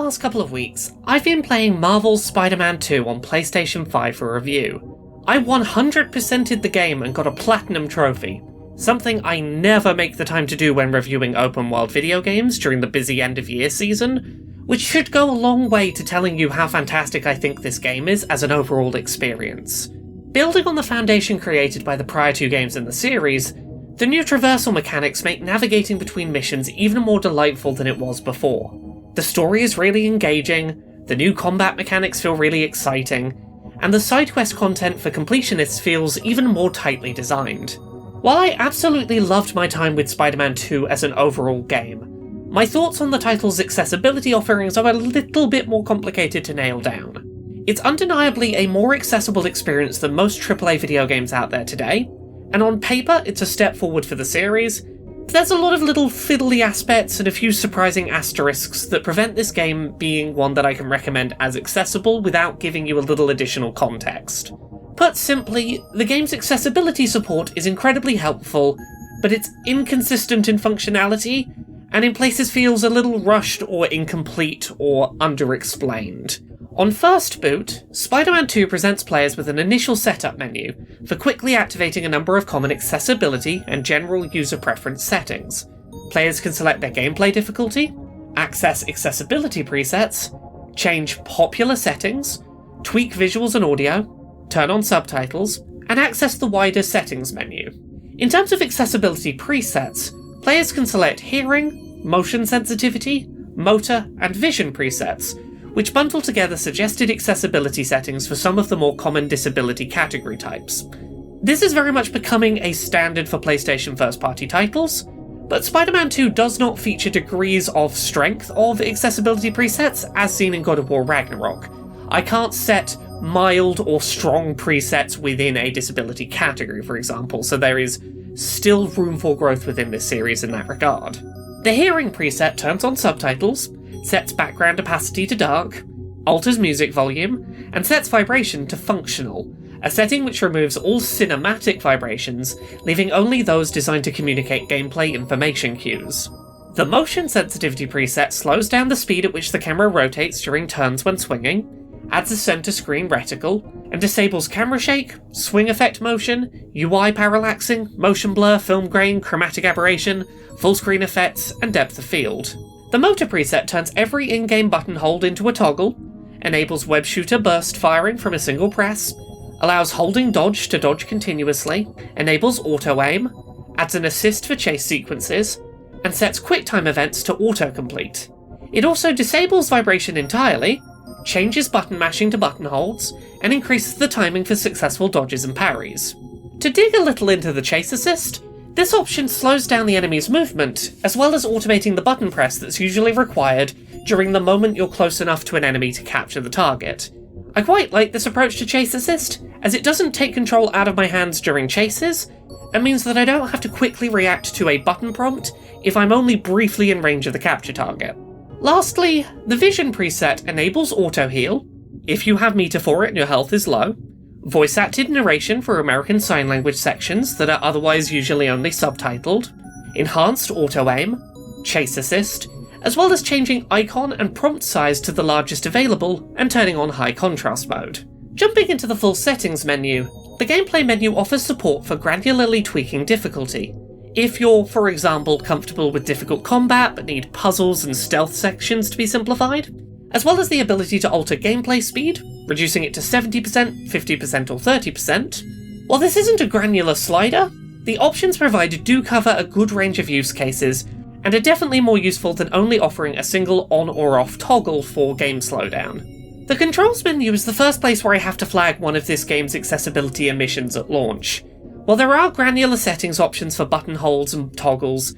last couple of weeks, I've been playing Marvel's Spider-Man 2 on PlayStation 5 for review. I 100%ed the game and got a Platinum trophy, something I never make the time to do when reviewing open-world video games during the busy end-of-year season, which should go a long way to telling you how fantastic I think this game is as an overall experience. Building on the foundation created by the prior two games in the series, the new traversal mechanics make navigating between missions even more delightful than it was before. The story is really engaging, the new combat mechanics feel really exciting, and the side quest content for completionists feels even more tightly designed. While I absolutely loved my time with Spider-Man 2 as an overall game, my thoughts on the title's accessibility offerings are a little bit more complicated to nail down. It's undeniably a more accessible experience than most AAA video games out there today, and on paper it's a step forward for the series, but there's a lot of little fiddly aspects and a few surprising asterisks that prevent this game being one that I can recommend as accessible without giving you a little additional context. Put simply, the game's accessibility support is incredibly helpful, but it's inconsistent in functionality, and in places feels a little rushed or incomplete or underexplained. On first boot, Spider-Man 2 presents players with an initial setup menu for quickly activating a number of common accessibility and general user preference settings. Players can select their gameplay difficulty, access accessibility presets, change popular settings, tweak visuals and audio, turn on subtitles, and access the wider settings menu. In terms of accessibility presets, players can select hearing, motion sensitivity, motor, and vision presets, which bundle together suggested accessibility settings for some of the more common disability category types. This is very much becoming a standard for PlayStation first-party titles, but Spider-Man 2 does not feature degrees of strength of accessibility presets as seen in God of War Ragnarok. I can't set mild or strong presets within a disability category, for example, so there is still room for growth within this series in that regard. The hearing preset turns on subtitles, sets background opacity to dark, alters music volume, and sets vibration to functional, a setting which removes all cinematic vibrations, leaving only those designed to communicate gameplay information cues. The motion sensitivity preset slows down the speed at which the camera rotates during turns when swinging, adds a center screen reticle, and disables camera shake, swing effect motion, UI parallaxing, motion blur, film grain, chromatic aberration, full screen effects, and depth of field. The motor preset turns every in-game button hold into a toggle, enables web shooter burst firing from a single press, allows holding dodge to dodge continuously, enables auto-aim, adds an assist for chase sequences, and sets QuickTime events to autocomplete. It also disables vibration entirely, changes button mashing to button holds, and increases the timing for successful dodges and parries. To dig a little into the chase assist, this option slows down the enemy's movement, as well as automating the button press that's usually required during the moment you're close enough to an enemy to capture the target. I quite like this approach to chase assist, as it doesn't take control out of my hands during chases, and means that I don't have to quickly react to a button prompt if I'm only briefly in range of the capture target. Lastly, the vision preset enables auto-heal, if you have meter for it and your health is low, voice-acted narration for American Sign Language sections that are otherwise usually only subtitled, enhanced auto-aim, chase assist, as well as changing icon and prompt size to the largest available and turning on high contrast mode. Jumping into the full settings menu, the gameplay menu offers support for granularly tweaking difficulty. If you're, for example, comfortable with difficult combat but need puzzles and stealth sections to be simplified, as well as the ability to alter gameplay speed, reducing it to 70%, 50% or 30%. While this isn't a granular slider, the options provided do cover a good range of use cases, and are definitely more useful than only offering a single on or off toggle for game slowdown. The controls menu is the first place where I have to flag one of this game's accessibility omissions at launch. While there are granular settings options for button holds and toggles,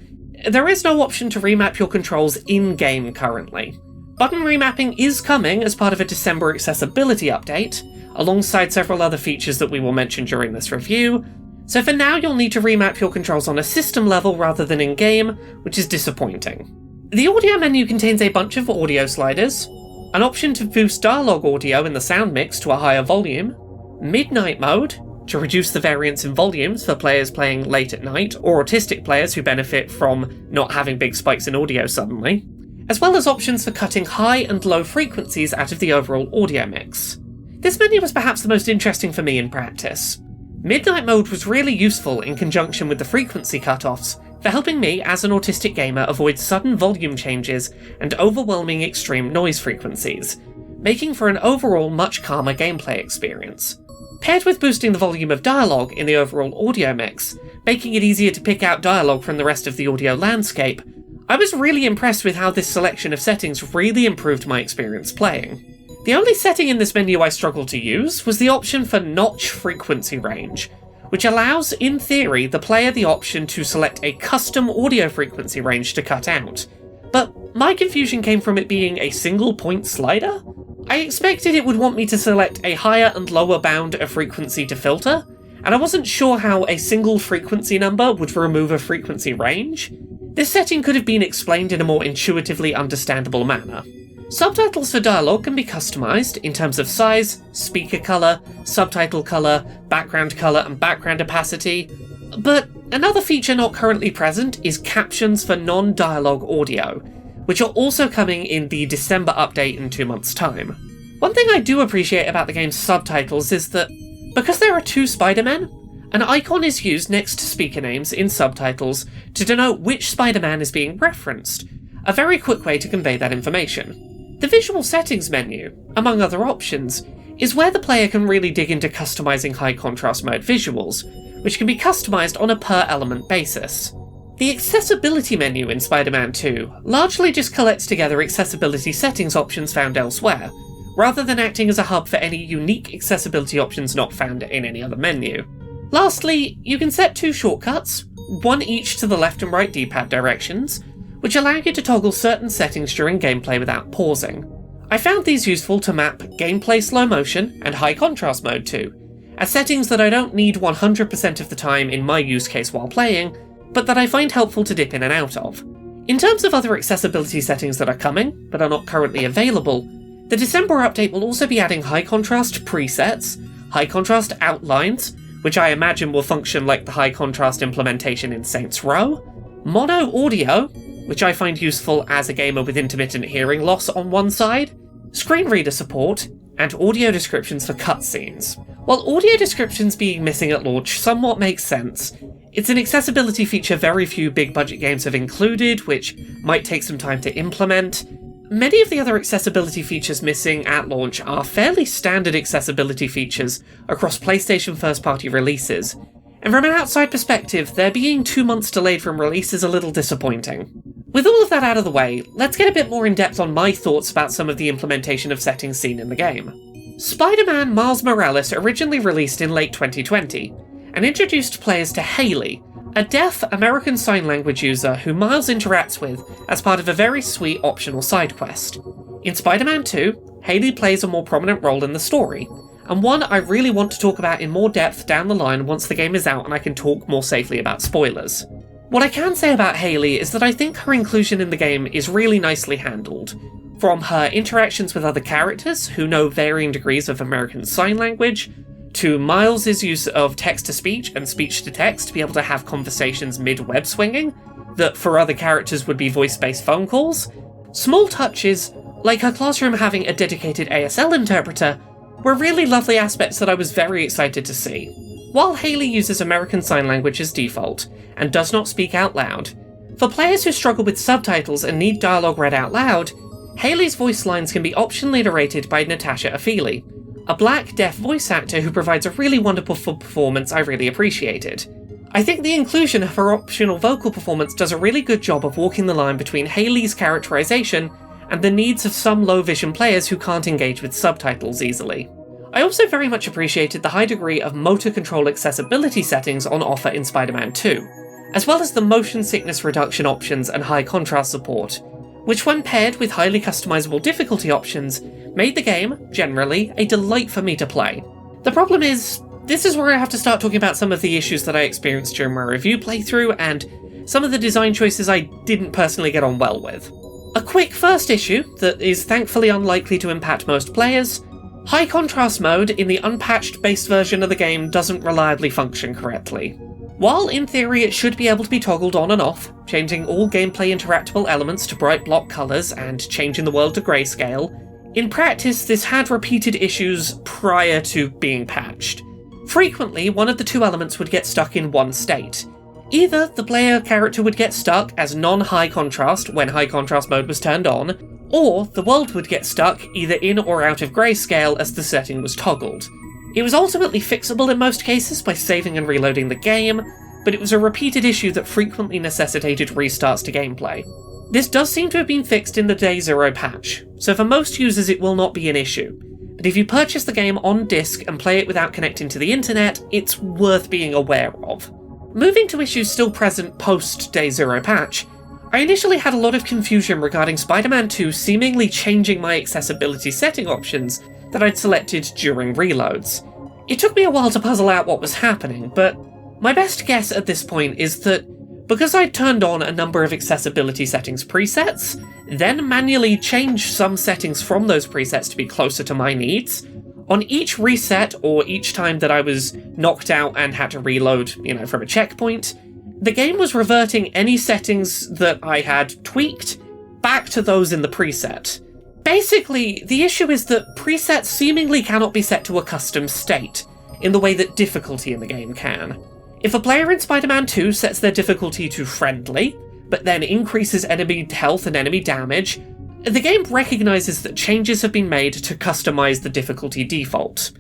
there is no option to remap your controls in-game currently. Button remapping is coming as part of a December accessibility update, alongside several other features that we will mention during this review, so for now you'll need to remap your controls on a system level rather than in-game, which is disappointing. The audio menu contains a bunch of audio sliders, an option to boost dialogue audio in the sound mix to a higher volume, midnight mode, to reduce the variance in volumes for players playing late at night, or autistic players who benefit from not having big spikes in audio suddenly, as well as options for cutting high and low frequencies out of the overall audio mix. This menu was perhaps the most interesting for me in practice. Midnight mode was really useful in conjunction with the frequency cutoffs for helping me as an autistic gamer avoid sudden volume changes and overwhelming extreme noise frequencies, making for an overall much calmer gameplay experience. Paired with boosting the volume of dialogue in the overall audio mix, making it easier to pick out dialogue from the rest of the audio landscape, I was really impressed with how this selection of settings really improved my experience playing. The only setting in this menu I struggled to use was the option for notch frequency range, which allows, in theory, the player the option to select a custom audio frequency range to cut out. But my confusion came from it being a single point slider? I expected it would want me to select a higher and lower bound of frequency to filter, and I wasn't sure how a single frequency number would remove a frequency range. This setting could have been explained in a more intuitively understandable manner. Subtitles for dialogue can be customised in terms of size, speaker colour, subtitle colour, background colour, and background opacity, but another feature not currently present is captions for non-dialogue audio, which are also coming in the December update in 2 months' time. One thing I do appreciate about the game's subtitles is that, because there are two Spider-Men, an icon is used next to speaker names in subtitles to denote which Spider-Man is being referenced, a very quick way to convey that information. The visual settings menu, among other options, is where the player can really dig into customising high contrast mode visuals, which can be customised on a per element basis. The accessibility menu in Spider-Man 2 largely just collects together accessibility settings options found elsewhere, rather than acting as a hub for any unique accessibility options not found in any other menu. Lastly, you can set two shortcuts, one each to the left and right D-pad directions, which allow you to toggle certain settings during gameplay without pausing. I found these useful to map gameplay slow motion and high contrast mode to, as settings that I don't need 100% of the time in my use case while playing, but that I find helpful to dip in and out of. In terms of other accessibility settings that are coming, but are not currently available, the December update will also be adding high contrast presets, high contrast outlines, which I imagine will function like the high contrast implementation in Saints Row, mono audio, which I find useful as a gamer with intermittent hearing loss on one side, screen reader support, and audio descriptions for cutscenes. While audio descriptions being missing at launch somewhat makes sense, it's an accessibility feature very few big budget games have included, which might take some time to implement. Many of the other accessibility features missing at launch are fairly standard accessibility features across PlayStation first-party releases, and from an outside perspective, their being 2 months delayed from release is a little disappointing. With all of that out of the way, let's get a bit more in-depth on my thoughts about some of the implementation of settings seen in the game. Spider-Man Miles Morales originally released in late 2020, and introduced players to Haley, a deaf American Sign Language user who Miles interacts with as part of a very sweet optional side quest. In Spider-Man 2, Haley plays a more prominent role in the story, and one I really want to talk about in more depth down the line once the game is out and I can talk more safely about spoilers. What I can say about Haley is that I think her inclusion in the game is really nicely handled. From her interactions with other characters who know varying degrees of American Sign Language, to Miles' use of text-to-speech and speech-to-text to be able to have conversations mid-web swinging, that for other characters would be voice-based phone calls. Small touches, like her classroom having a dedicated ASL interpreter, were really lovely aspects that I was very excited to see. While Haley uses American Sign Language as default, and does not speak out loud, for players who struggle with subtitles and need dialogue read out loud, Haley's voice lines can be optionally narrated by Natasha Afili, a black deaf voice actor who provides a really wonderful performance I really appreciated. I think the inclusion of her optional vocal performance does a really good job of walking the line between Haley's characterization and the needs of some low-vision players who can't engage with subtitles easily. I also very much appreciated the high degree of motor control accessibility settings on offer in Spider-Man 2, as well as the motion sickness reduction options and high contrast support, which when paired with highly customizable difficulty options, made the game, generally, a delight for me to play. The problem is, this is where I have to start talking about some of the issues that I experienced during my review playthrough, and some of the design choices I didn't personally get on well with. A quick first issue that is thankfully unlikely to impact most players: high contrast mode in the unpatched base version of the game doesn't reliably function correctly. While in theory it should be able to be toggled on and off, changing all gameplay interactable elements to bright block colours and changing the world to grayscale, in practice this had repeated issues prior to being patched. Frequently, one of the two elements would get stuck in one state. Either the player character would get stuck as non-high contrast when high contrast mode was turned on, or the world would get stuck either in or out of grayscale as the setting was toggled. It was ultimately fixable in most cases by saving and reloading the game, but it was a repeated issue that frequently necessitated restarts to gameplay. This does seem to have been fixed in the Day Zero patch, so for most users it will not be an issue. But if you purchase the game on disc and play it without connecting to the internet, it's worth being aware of. Moving to issues still present post Day Zero patch, I initially had a lot of confusion regarding Spider-Man 2 seemingly changing my accessibility setting options that I'd selected during reloads. It took me a while to puzzle out what was happening, but my best guess at this point is that because I'd turned on a number of accessibility settings presets, then manually changed some settings from those presets to be closer to my needs, on each reset or each time that I was knocked out and had to reload, from a checkpoint, the game was reverting any settings that I had tweaked back to those in the preset. Basically, the issue is that presets seemingly cannot be set to a custom state, in the way that difficulty in the game can. If a player in Spider-Man 2 sets their difficulty to friendly, but then increases enemy health and enemy damage, the game recognises that changes have been made to customise the difficulty default.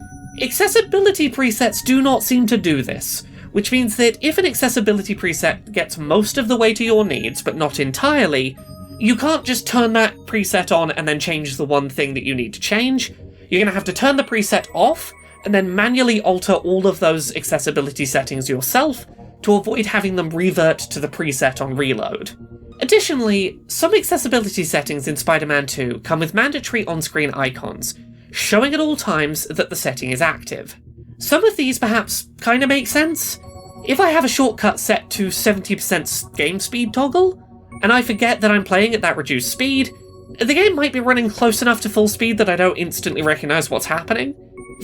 Accessibility presets do not seem to do this, which means that if an accessibility preset gets most of the way to your needs, but not entirely, you can't just turn that preset on and then change the one thing that you need to change. You're going to have to turn the preset off, and then manually alter all of those accessibility settings yourself to avoid having them revert to the preset on reload. Additionally, some accessibility settings in Spider-Man 2 come with mandatory on-screen icons, showing at all times that the setting is active. Some of these perhaps kinda make sense. If I have a shortcut set to 70% game speed toggle, and I forget that I'm playing at that reduced speed, the game might be running close enough to full speed that I don't instantly recognise what's happening.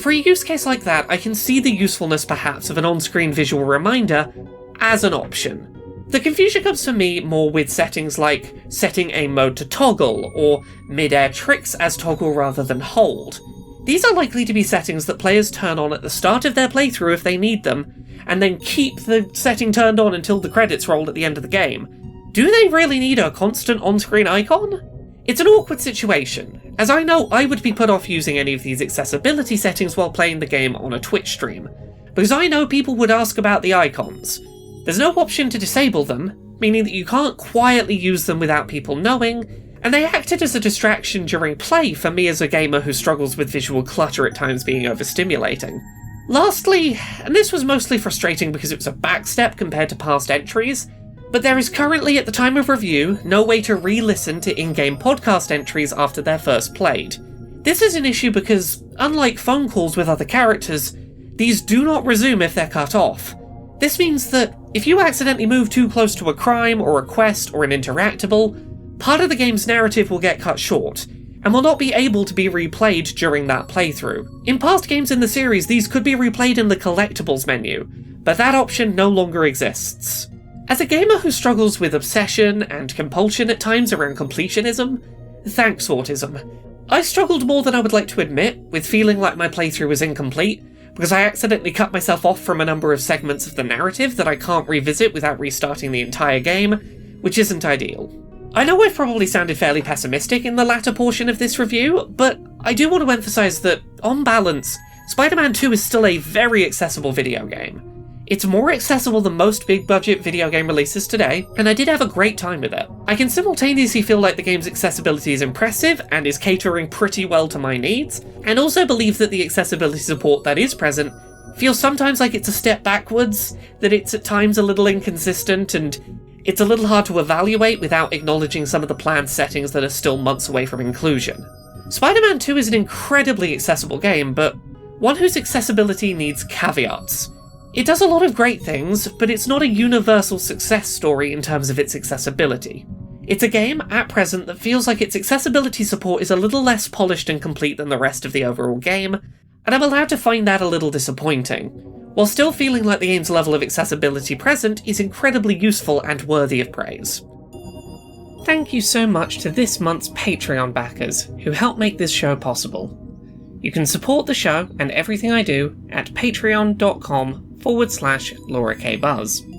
For a use case like that, I can see the usefulness perhaps of an on-screen visual reminder as an option. The confusion comes for me more with settings like setting a mode to toggle, or mid-air tricks as toggle rather than hold. These are likely to be settings that players turn on at the start of their playthrough if they need them, and then keep the setting turned on until the credits roll at the end of the game. Do they really need a constant on-screen icon? It's an awkward situation, as I know I would be put off using any of these accessibility settings while playing the game on a Twitch stream, because I know people would ask about the icons. There's no option to disable them, meaning that you can't quietly use them without people knowing, and they acted as a distraction during play for me as a gamer who struggles with visual clutter at times being overstimulating. Lastly, and this was mostly frustrating because it was a backstep compared to past entries, but there is currently, at the time of review, no way to re-listen to in-game podcast entries after they're first played. This is an issue because, unlike phone calls with other characters, these do not resume if they're cut off. This means that if you accidentally move too close to a crime or a quest or an interactable, part of the game's narrative will get cut short, and will not be able to be replayed during that playthrough. In past games in the series, these could be replayed in the collectibles menu, but that option no longer exists. As a gamer who struggles with obsession and compulsion at times around completionism, thanks autism, I struggled more than I would like to admit with feeling like my playthrough was incomplete, because I accidentally cut myself off from a number of segments of the narrative that I can't revisit without restarting the entire game, which isn't ideal. I know I've probably sounded fairly pessimistic in the latter portion of this review, but I do want to emphasise that, on balance, Spider-Man 2 is still a very accessible video game. It's more accessible than most big-budget video game releases today, and I did have a great time with it. I can simultaneously feel like the game's accessibility is impressive and is catering pretty well to my needs, and also believe that the accessibility support that is present feels sometimes like it's a step backwards, that it's at times a little inconsistent, and it's a little hard to evaluate without acknowledging some of the planned settings that are still months away from inclusion. Spider-Man 2 is an incredibly accessible game, but one whose accessibility needs caveats. It does a lot of great things, but it's not a universal success story in terms of its accessibility. It's a game, at present, that feels like its accessibility support is a little less polished and complete than the rest of the overall game, and I'm allowed to find that a little disappointing. while still feeling like the game's level of accessibility present is incredibly useful and worthy of praise. Thank you so much to this month's Patreon backers, who help make this show possible. You can support the show and everything I do at patreon.com/LauraKBuzz.